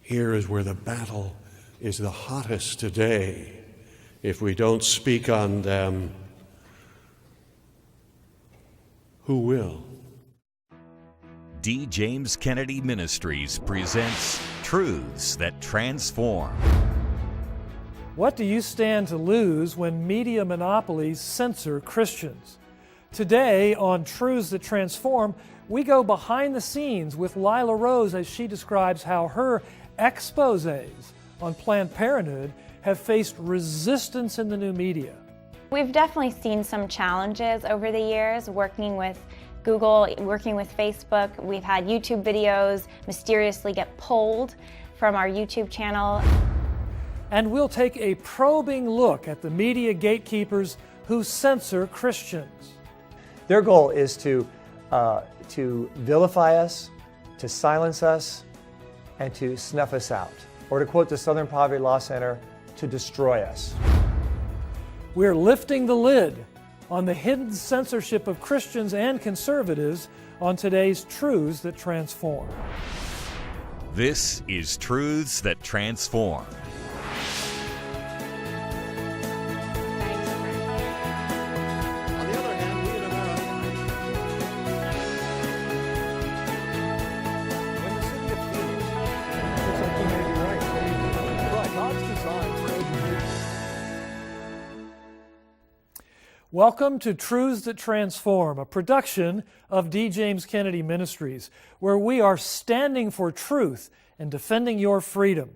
Here is where the battle is the hottest today. If we don't speak on them, who will? D. James Kennedy Ministries presents Truths That Transform. What do you stand to lose when media monopolies censor Christians? Today on Truths That Transform, we go behind the scenes with Lila Rose as she describes how her exposés on Planned Parenthood have faced resistance in the new media. We've definitely seen some challenges over the years working with Google, working with Facebook. We've had YouTube videos mysteriously get pulled from our YouTube channel. And we'll take a probing look at the media gatekeepers who censor Christians. Their goal is to vilify us, to silence us, and to snuff us out. Or to quote the Southern Poverty Law Center, to destroy us. We're lifting the lid on the hidden censorship of Christians and conservatives on today's Truths That Transform. This is Truths That Transform. Welcome to Truths That Transform, a production of D. James Kennedy Ministries, where we are standing for truth and defending your freedom.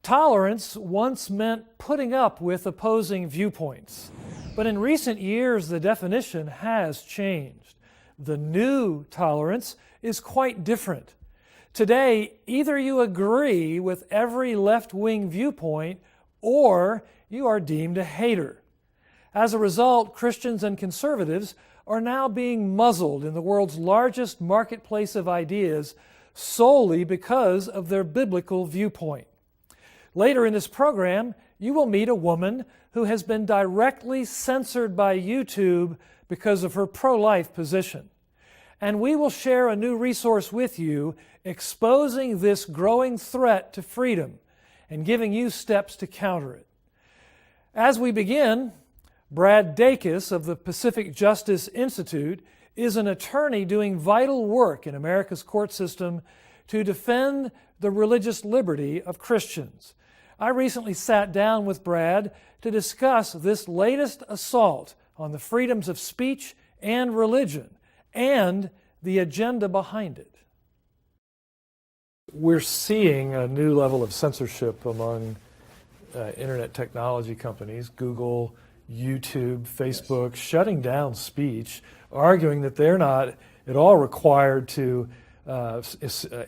Tolerance once meant putting up with opposing viewpoints, but in recent years the definition has changed. The new tolerance is quite different. Today, either you agree with every left-wing viewpoint or you are deemed a hater. As a result, Christians and conservatives are now being muzzled in the world's largest marketplace of ideas solely because of their biblical viewpoint. Later in this program, you will meet a woman who has been directly censored by YouTube because of her pro-life position. And we will share a new resource with you exposing this growing threat to freedom and giving you steps to counter it. As we begin, Brad Dacus of the Pacific Justice Institute is an attorney doing vital work in America's court system to defend the religious liberty of Christians. I recently sat down with Brad to discuss this latest assault on the freedoms of speech and religion and the agenda behind it. We're seeing a new level of censorship among internet technology companies, Google, YouTube, Facebook, shutting down speech, arguing that they're not at all required to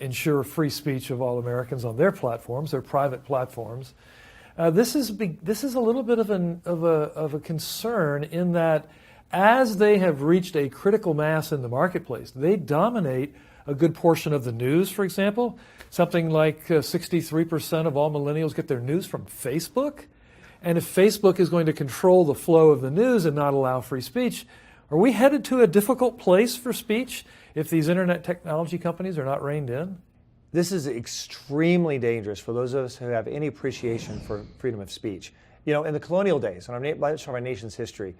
ensure free speech of all Americans on their platforms, their private platforms. This is a little bit of a concern in that as they have reached a critical mass in the marketplace, they dominate a good portion of the news, for example. Something like 63% of all millennials get their news from Facebook. And if Facebook is going to control the flow of the news and not allow free speech, are we headed to a difficult place for speech if these internet technology companies are not reined in? This is extremely dangerous for those of us who have any appreciation for freedom of speech. You know, in the colonial days, in much of our nation's history,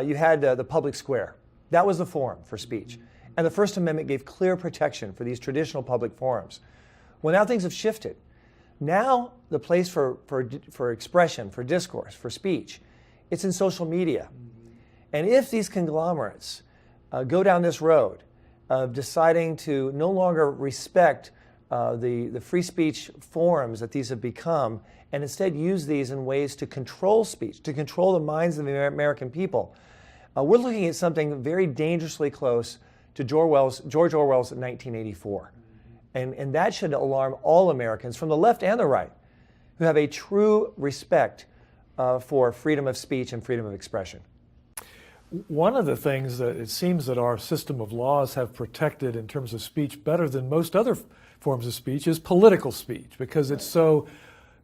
you had the public square. That was the forum for speech. And the First Amendment gave clear protection for these traditional public forums. Well, now things have shifted. Now the place for expression, for discourse, for speech, it's in social media. And if these conglomerates go down this road of deciding to no longer respect the free speech forums that these have become, and instead use these in ways to control speech, to control the minds of the American people, we're looking at something very dangerously close to George Orwell's 1984. And that should alarm all Americans from the left and the right who have a true respect for freedom of speech and freedom of expression. One of the things that it seems that our system of laws have protected in terms of speech better than most other forms of speech is political speech, because it's so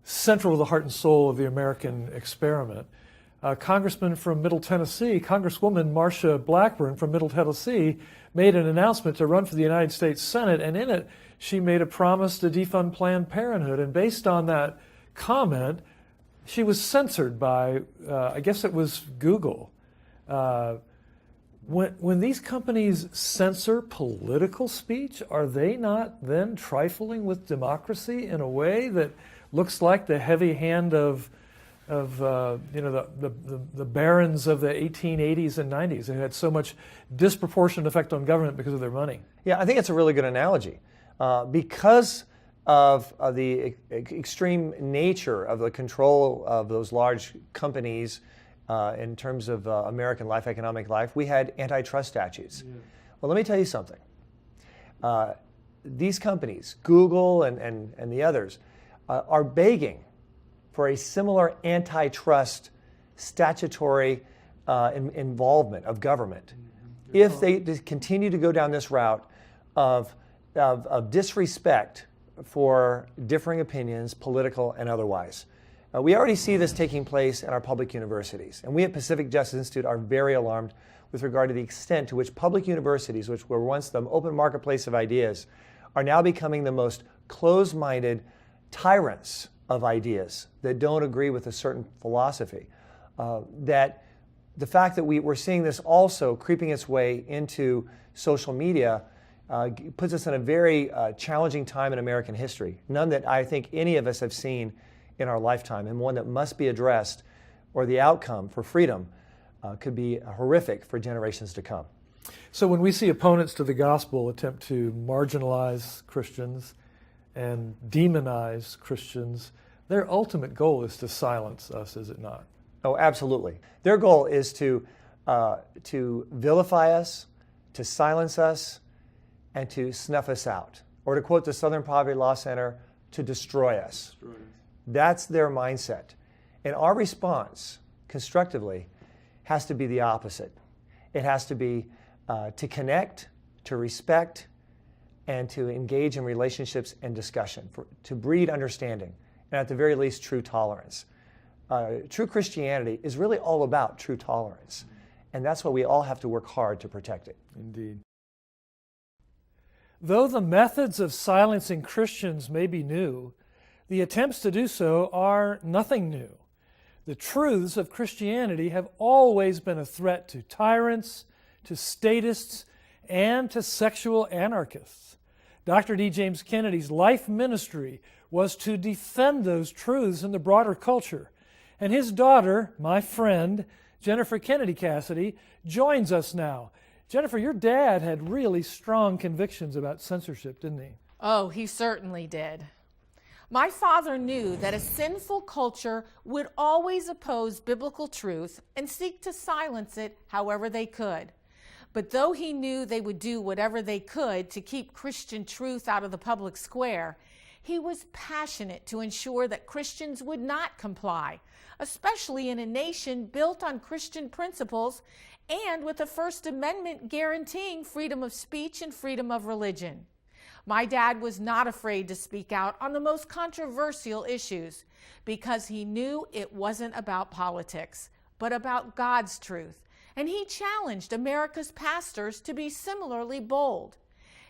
central to the heart and soul of the American experiment. Congressman from Middle Tennessee, Congresswoman Marsha Blackburn from Middle Tennessee, made an announcement to run for the United States Senate, and in it she made a promise to defund Planned Parenthood, and based on that comment, she was censored by, I guess it was Google. When these companies censor political speech, are they not then trifling with democracy in a way that looks like the heavy hand of the barons of the 1880s and 90s who had so much disproportionate effect on government because of their money? Yeah, I think it's a really good analogy. Because of the extreme nature of the control of those large companies in terms of American life, economic life, we had antitrust statutes. Yeah. Well, let me tell you something. These companies, Google and the others, are begging for a similar antitrust statutory involvement of government. Mm-hmm. If they continue to go down this route of disrespect for differing opinions, political and otherwise. We already see this taking place in our public universities, and we at Pacific Justice Institute are very alarmed with regard to the extent to which public universities, which were once the open marketplace of ideas, are now becoming the most closed-minded tyrants of ideas that don't agree with a certain philosophy. That the fact that we're seeing this also creeping its way into social media puts us in a very challenging time in American history, none that I think any of us have seen in our lifetime, and one that must be addressed, or the outcome for freedom could be horrific for generations to come. So when we see opponents to the gospel attempt to marginalize Christians and demonize Christians, their ultimate goal is to silence us, is it not? Oh, absolutely. Their goal is to vilify us, to silence us, and to snuff us out. Or to quote the Southern Poverty Law Center, to destroy us. That's their mindset. And our response, constructively, has to be the opposite. It has to be to connect, to respect, and to engage in relationships and discussion, to breed understanding, and at the very least, true tolerance. True Christianity is really all about true tolerance. And that's why we all have to work hard to protect it. Indeed. Though the methods of silencing Christians may be new, the attempts to do so are nothing new. The truths of Christianity have always been a threat to tyrants, to statists, and to sexual anarchists. Dr. D. James Kennedy's life ministry was to defend those truths in the broader culture. And his daughter, my friend, Jennifer Kennedy Cassidy, joins us now. Jennifer, your dad had really strong convictions about censorship, didn't he? Oh, he certainly did. My father knew that a sinful culture would always oppose biblical truth and seek to silence it however they could. But though he knew they would do whatever they could to keep Christian truth out of the public square, he was passionate to ensure that Christians would not comply, especially in a nation built on Christian principles and with the First Amendment guaranteeing freedom of speech and freedom of religion. My dad was not afraid to speak out on the most controversial issues because he knew it wasn't about politics, but about God's truth. And he challenged America's pastors to be similarly bold.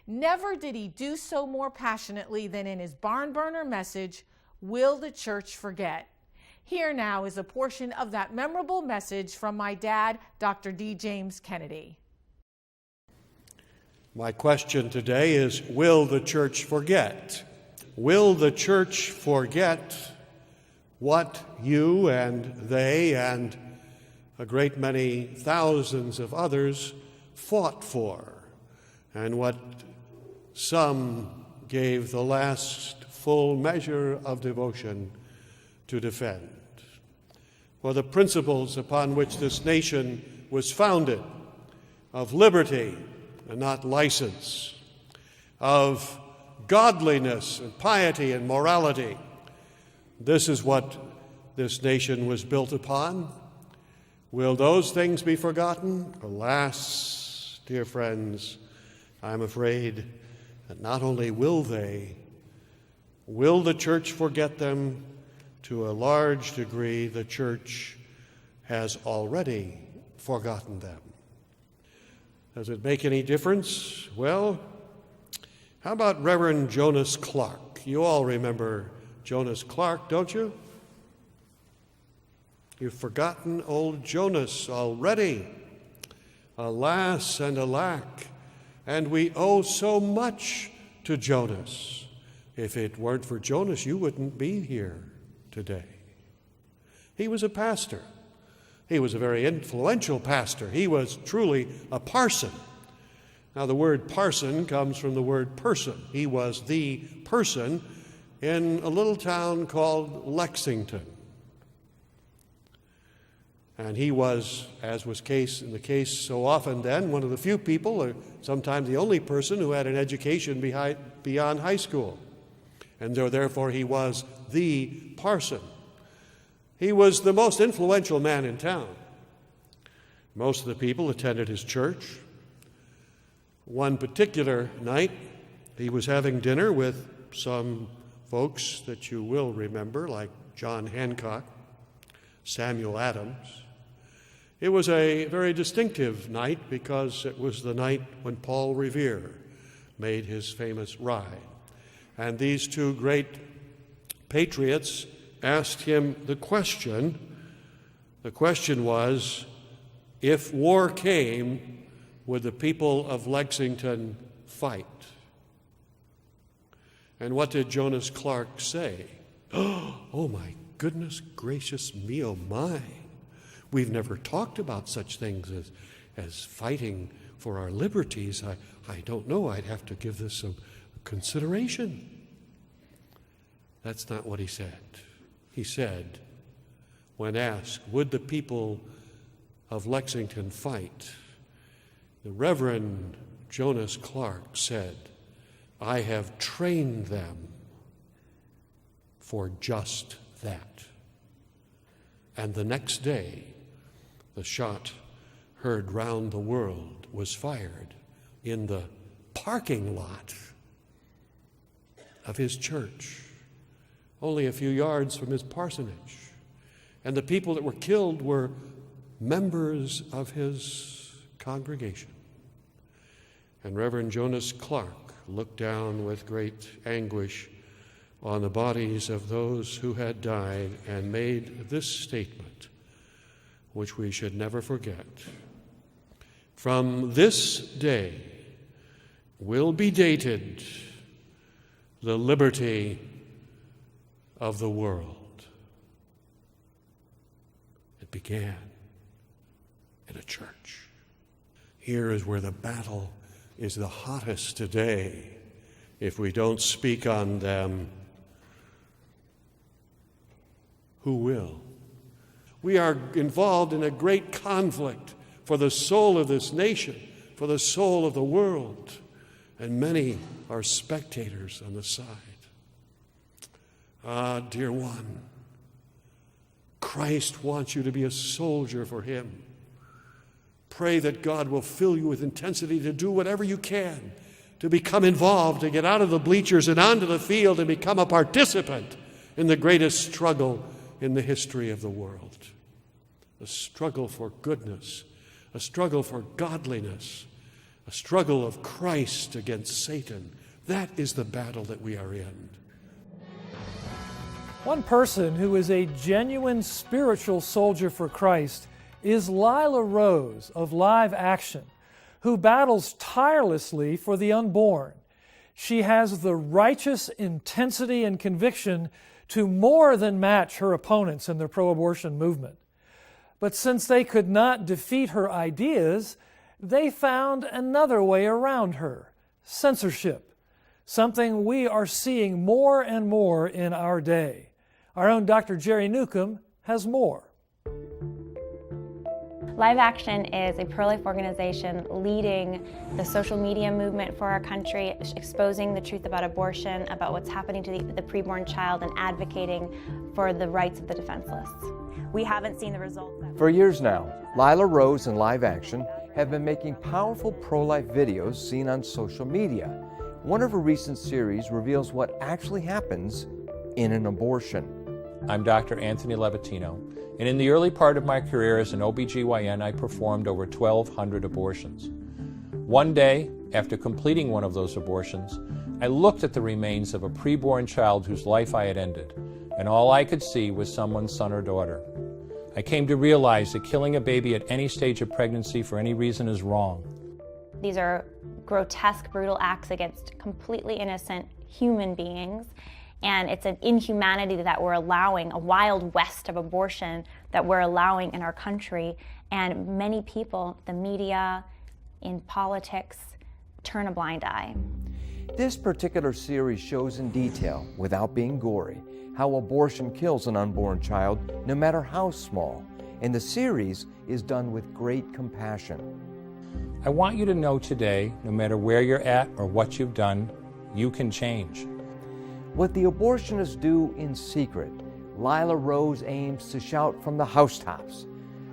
Never did he do so more passionately than in his barn burner message, "Will the Church Forget?" Here now is a portion of that memorable message from my dad, Dr. D. James Kennedy. My question today is, will the church forget? Will the church forget what you and they and a great many thousands of others fought for, and what some gave the last full measure of devotion to defend? For the principles upon which this nation was founded, of liberty and not license, of godliness and piety and morality. This is what this nation was built upon. Will those things be forgotten? Alas, dear friends, I'm afraid that not only will they, will the church forget them? To a large degree, the church has already forgotten them. Does it make any difference? Well, How about Reverend Jonas Clark? You all remember Jonas Clark, don't you? You've forgotten old Jonas already. Alas and alack, and we owe so much to Jonas. If it weren't for Jonas, you wouldn't be here today. He was a pastor. He was a very influential pastor. He was truly a parson. Now, the word parson comes from the word person. He was the person in a little town called Lexington. And he was, as was the case so often then, one of the few people, or sometimes the only person, who had an education beyond high school. And therefore he was the parson. He was the most influential man in town. Most of the people attended his church. One particular night, he was having dinner with some folks that you will remember, like John Hancock, Samuel Adams. It was a very distinctive night because it was the night when Paul Revere made his famous ride. And these two great patriots asked him the question. The question was, if war came, would the people of Lexington fight? And what did Jonas Clark say? Oh my goodness gracious me, oh my. We've never talked about such things as fighting for our liberties. I don't know. I'd have to give this some consideration. That's not what he said. He said, when asked, would the people of Lexington fight? The Reverend Jonas Clark said, I have trained them for just that. And the next day, the shot heard round the world was fired in the parking lot of his church, only a few yards from his parsonage. And the people that were killed were members of his congregation. And Reverend Jonas Clark looked down with great anguish on the bodies of those who had died and made this statement, which we should never forget. From this day will be dated the liberty of the world. It began in a church. Here is where the battle is the hottest today. If we don't speak on them, who will? We are involved in a great conflict for the soul of this nation, for the soul of the world, and many are spectators on the side. Ah, dear one, Christ wants you to be a soldier for him. Pray that God will fill you with intensity to do whatever you can, to become involved, to get out of the bleachers and onto the field and become a participant in the greatest struggle in the history of the world. A struggle for goodness, a struggle for godliness, a struggle of Christ against Satan. That is the battle that we are in. One person who is a genuine spiritual soldier for Christ is Lila Rose of Live Action, who battles tirelessly for the unborn. She has the righteous intensity and conviction to more than match her opponents in the pro-abortion movement. But since they could not defeat her ideas, they found another way around her: censorship, something we are seeing more and more in our day. Our own Dr. Jerry Newcomb has more. Live Action is a pro-life organization leading the social media movement for our country, exposing the truth about abortion, about what's happening to the preborn child, and advocating for the rights of the defenseless. We haven't seen the results. For years now, Lila Rose and Live Action have been making powerful pro-life videos seen on social media. One of her recent series reveals what actually happens in an abortion. I'm Dr. Anthony Levatino, and in the early part of my career as an OBGYN, I performed over 1,200 abortions. One day, after completing one of those abortions, I looked at the remains of a preborn child whose life I had ended, and all I could see was someone's son or daughter. I came to realize that killing a baby at any stage of pregnancy for any reason is wrong. These are grotesque, brutal acts against completely innocent human beings, and it's an inhumanity that we're allowing, a wild west of abortion that we're allowing in our country, and many people, the media, in politics, turn a blind eye. This particular series shows in detail, without being gory, how abortion kills an unborn child, no matter how small. And the series is done with great compassion. I want you to know today, no matter where you're at or what you've done, you can change. What the abortionists do in secret, Lila Rose aims to shout from the housetops.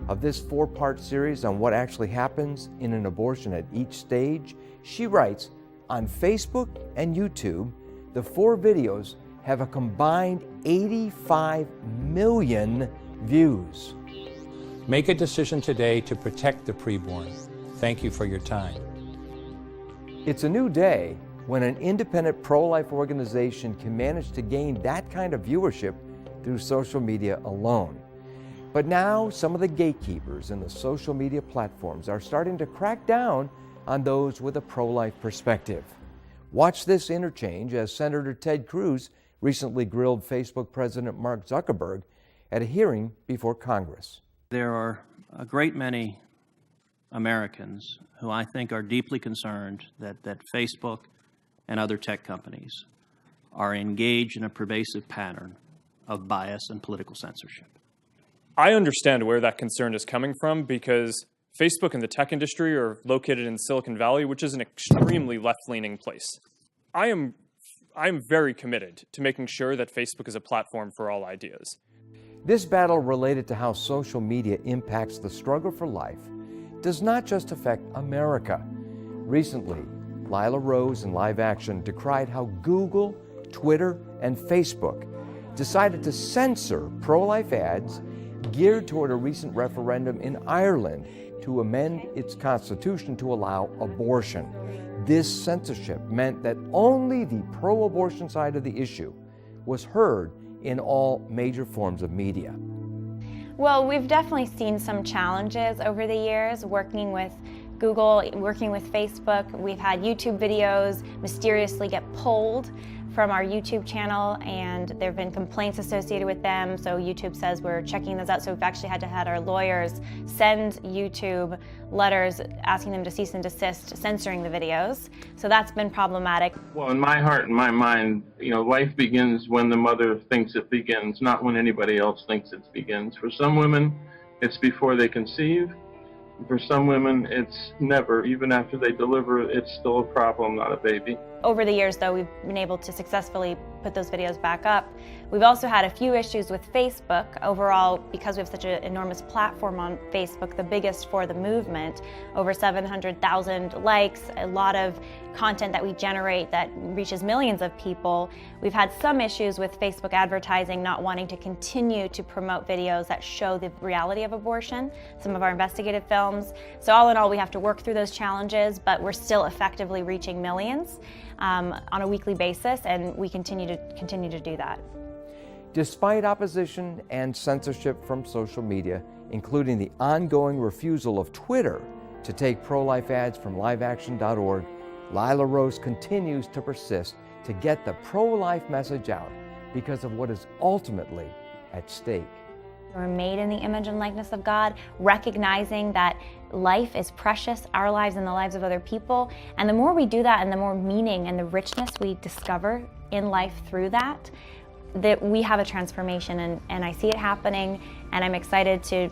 Of this 4-part series on what actually happens in an abortion at each stage, she writes, on Facebook and YouTube, the 4 videos have a combined 85 million views. Make a decision today to protect the preborn. Thank you for your time. It's a new day when an independent pro-life organization can manage to gain that kind of viewership through social media alone. But now some of the gatekeepers in the social media platforms are starting to crack down on those with a pro-life perspective. Watch this interchange as Senator Ted Cruz recently grilled Facebook President Mark Zuckerberg at a hearing before Congress. There are a great many Americans who I think are deeply concerned that Facebook and other tech companies are engaged in a pervasive pattern of bias and political censorship. I understand where that concern is coming from because Facebook and the tech industry are located in Silicon Valley, which is an extremely left-leaning place. I am very committed to making sure that Facebook is a platform for all ideas. This battle related to how social media impacts the struggle for life does not just affect America. Recently, Lila Rose in Live Action decried how Google, Twitter, and Facebook decided to censor pro-life ads geared toward a recent referendum in Ireland to amend its constitution to allow abortion. This censorship meant that only the pro-abortion side of the issue was heard in all major forms of media. Well, we've definitely seen some challenges over the years working with Google, working with Facebook. We've had YouTube videos mysteriously get pulled from our YouTube channel, and there have been complaints associated with them, so YouTube says we're checking those out. So we've actually had to have our lawyers send YouTube letters asking them to cease and desist censoring the videos. So that's been problematic. Well, in my heart and my mind, life begins when the mother thinks it begins, not when anybody else thinks it begins. For some women, it's before they conceive. For some women, it's never. Even after they deliver, it's still a problem, not a baby. Over the years, though, we've been able to successfully put those videos back up. We've also had a few issues with Facebook. Overall, because we have such an enormous platform on Facebook, the biggest for the movement, over 700,000 likes, a lot of content that we generate that reaches millions of people. We've had some issues with Facebook advertising not wanting to continue to promote videos that show the reality of abortion, some of our investigative films. So all in all, we have to work through those challenges, but we're still effectively reaching millions on a weekly basis, and we continue to do that. Despite opposition and censorship from social media, including the ongoing refusal of Twitter to take pro-life ads from liveaction.org, Lila Rose continues to persist to get the pro-life message out because of what is ultimately at stake. We're made in the image and likeness of God, recognizing that life is precious, our lives and the lives of other people. And the more we do that and the more meaning and the richness we discover in life through that we have a transformation, and I see it happening, and I'm excited to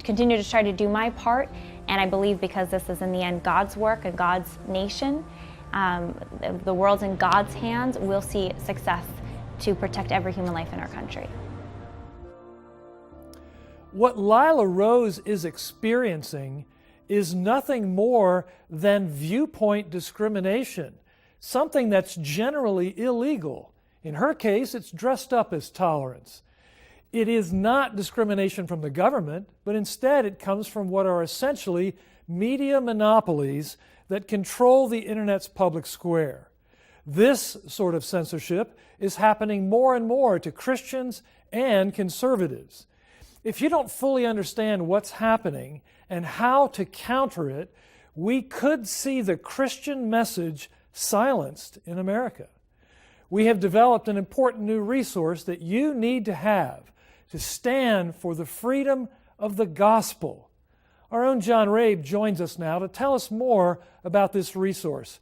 continue to try to do my part. And I believe because this is in the end God's work and God's nation, the world's in God's hands, we'll see success to protect every human life in our country. What Lila Rose is experiencing is nothing more than viewpoint discrimination, something that's generally illegal. In her case, it's dressed up as tolerance. It is not discrimination from the government, but instead it comes from what are essentially media monopolies that control the internet's public square. This sort of censorship is happening more and more to Christians and conservatives. If you don't fully understand what's happening and how to counter it, we could see the Christian message silenced in America. We have developed an important new resource that you need to have to stand for the freedom of the gospel. Our own John Rabe joins us now to tell us more about this resource.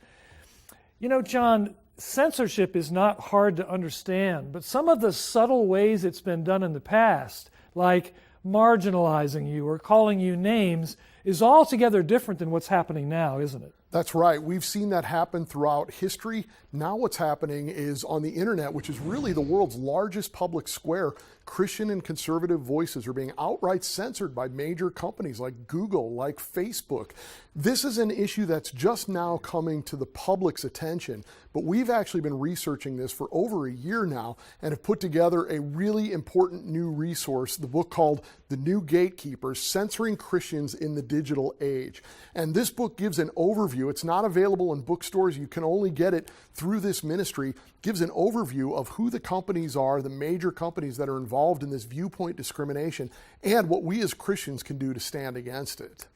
You know, John, censorship is not hard to understand, but some of the subtle ways it's been done in the past, like marginalizing you or calling you names, is altogether different than what's happening now, isn't it? That's right. We've seen that happen throughout history. Now what's happening is on the internet, which is really the world's largest public square, Christian and conservative voices are being outright censored by major companies like Google, like Facebook. This is an issue that's just now coming to the public's attention, but we've actually been researching this for over a year now and have put together a really important new resource, the book called The New Gatekeepers, Censoring Christians in the Digital Age. And this book gives an overview. It's not available in bookstores. You can only get it through this ministry. Gives an overview of who the companies are, the major companies that are involved in this viewpoint discrimination, and what we as Christians can do to stand against it.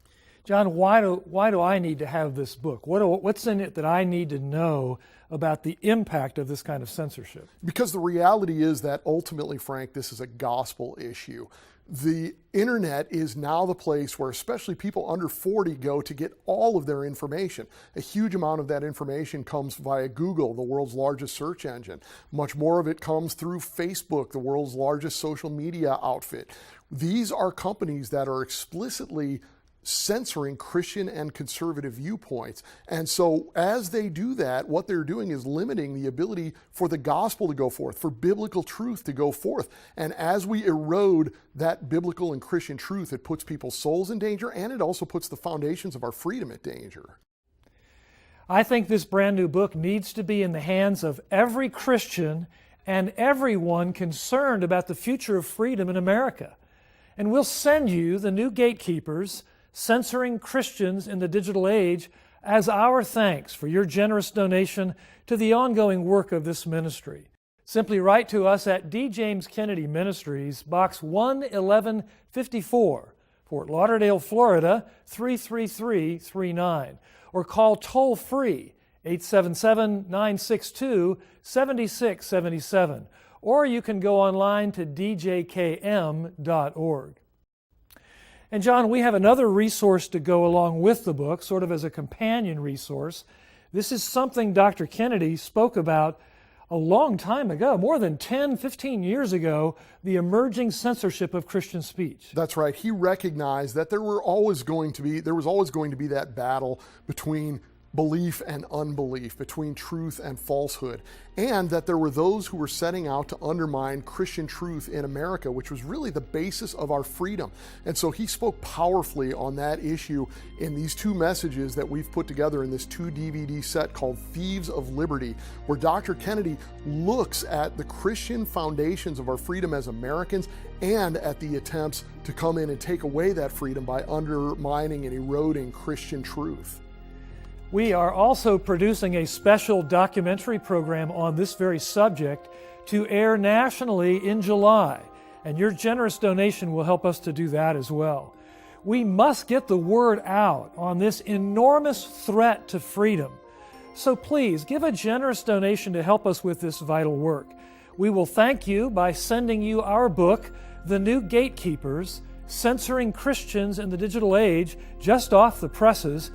John, why do I need to have this book? What's in it that I need to know about the impact of this kind of censorship? Because the reality is that ultimately, Frank, this is a gospel issue. The internet is now the place where especially people under 40 go to get all of their information. A huge amount of that information comes via Google, the world's largest search engine. Much more of it comes through Facebook, the world's largest social media outfit. These are companies that are explicitly censoring Christian and conservative viewpoints. And so as they do that, what they're doing is limiting the ability for the gospel to go forth, for biblical truth to go forth. And as we erode that biblical and Christian truth, it puts people's souls in danger, and it also puts the foundations of our freedom at danger. I think this brand new book needs to be in the hands of every Christian and everyone concerned about the future of freedom in America. And we'll send you The New Gatekeepers, Censoring Christians in the Digital Age, as our thanks for your generous donation to the ongoing work of this ministry. Simply write to us at D. James Kennedy Ministries, Box 11154, Fort Lauderdale, Florida 33339, or call toll-free 877-962-7677, or you can go online to djkm.org. And John, we have another resource to go along with the book, sort of as a companion resource. This is something Dr. Kennedy spoke about a long time ago, more than 10, 15 years ago, the emerging censorship of Christian speech. That's right. He recognized that there was always going to be that battle between belief and unbelief, between truth and falsehood, and that there were those who were setting out to undermine Christian truth in America, which was really the basis of our freedom. And so he spoke powerfully on that issue in these two messages that we've put together in this 2-DVD set called Thieves of Liberty, where Dr. Kennedy looks at the Christian foundations of our freedom as Americans and at the attempts to come in and take away that freedom by undermining and eroding Christian truth. We are also producing a special documentary program on this very subject to air nationally in July, and your generous donation will help us to do that as well. We must get the word out on this enormous threat to freedom. So please give a generous donation to help us with this vital work. We will thank you by sending you our book, The New Gatekeepers, Censoring Christians in the Digital Age, just off the presses.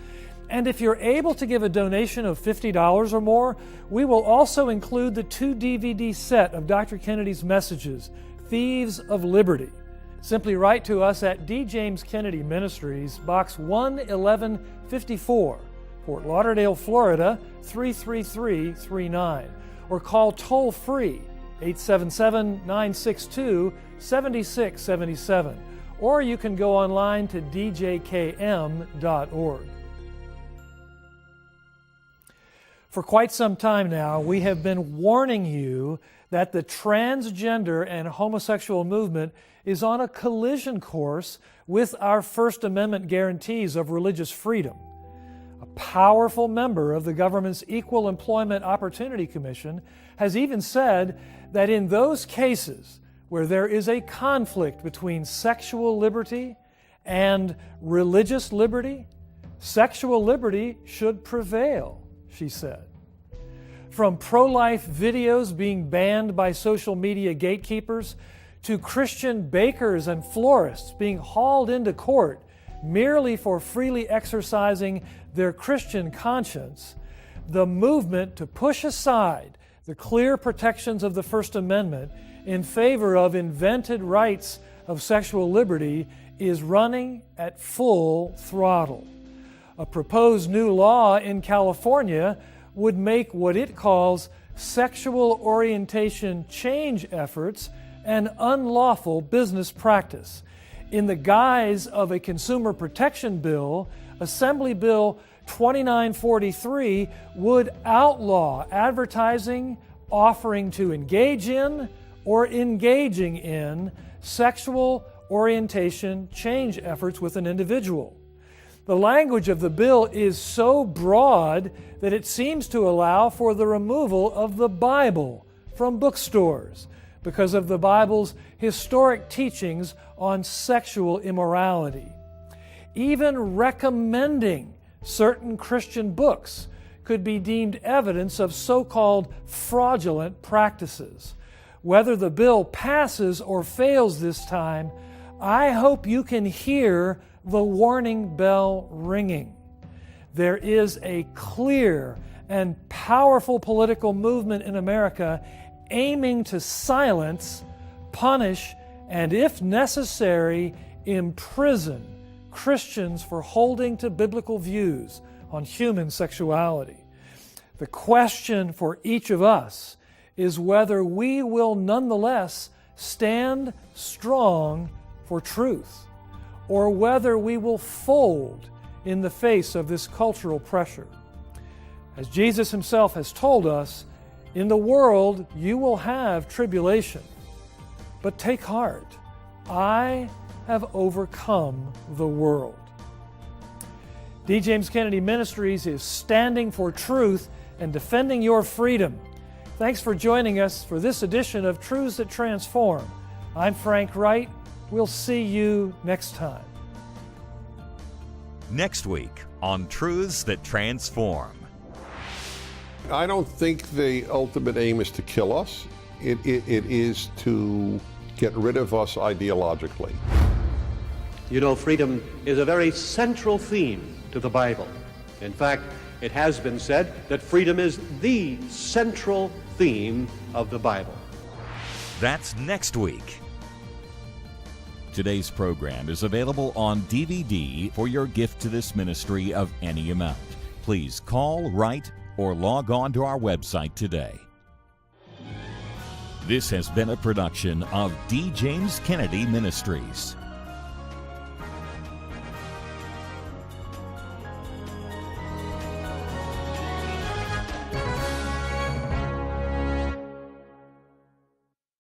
And if you're able to give a donation of $50 or more, we will also include the 2-DVD set of Dr. Kennedy's messages, Thieves of Liberty. Simply write to us at D. James Kennedy Ministries, Box 11154, Fort Lauderdale, Florida 33339, or call toll-free 877-962-7677, or you can go online to djkm.org. For quite some time now, we have been warning you that the transgender and homosexual movement is on a collision course with our First Amendment guarantees of religious freedom. A powerful member of the government's Equal Employment Opportunity Commission has even said that in those cases where there is a conflict between sexual liberty and religious liberty, sexual liberty should prevail, she said. From pro-life videos being banned by social media gatekeepers to Christian bakers and florists being hauled into court merely for freely exercising their Christian conscience, the movement to push aside the clear protections of the First Amendment in favor of invented rights of sexual liberty is running at full throttle. A proposed new law in California would make what it calls sexual orientation change efforts an unlawful business practice. In the guise of a consumer protection bill, Assembly Bill 2943 would outlaw advertising offering to engage in or engaging in sexual orientation change efforts with an individual. The language of the bill is so broad that it seems to allow for the removal of the Bible from bookstores because of the Bible's historic teachings on sexual immorality. Even recommending certain Christian books could be deemed evidence of so-called fraudulent practices. Whether the bill passes or fails this time, I hope you can hear the warning bell ringing. There is a clear and powerful political movement in America aiming to silence, punish, and if necessary, imprison Christians for holding to biblical views on human sexuality. The question for each of us is whether we will nonetheless stand strong for truth, or whether we will fold in the face of this cultural pressure. As Jesus himself has told us, in the world you will have tribulation, but take heart, I have overcome the world. D. James Kennedy Ministries is standing for truth and defending your freedom. Thanks for joining us for this edition of Truths That Transform. I'm Frank Wright. We'll see you next time. Next week on Truths That Transform. I don't think the ultimate aim is to kill us. It is to get rid of us ideologically. You know, freedom is a very central theme to the Bible. In fact, it has been said that freedom is the central theme of the Bible. That's next week. Today's program is available on DVD for your gift to this ministry of any amount. Please call, write, or log on to our website today. This has been a production of D. James Kennedy Ministries.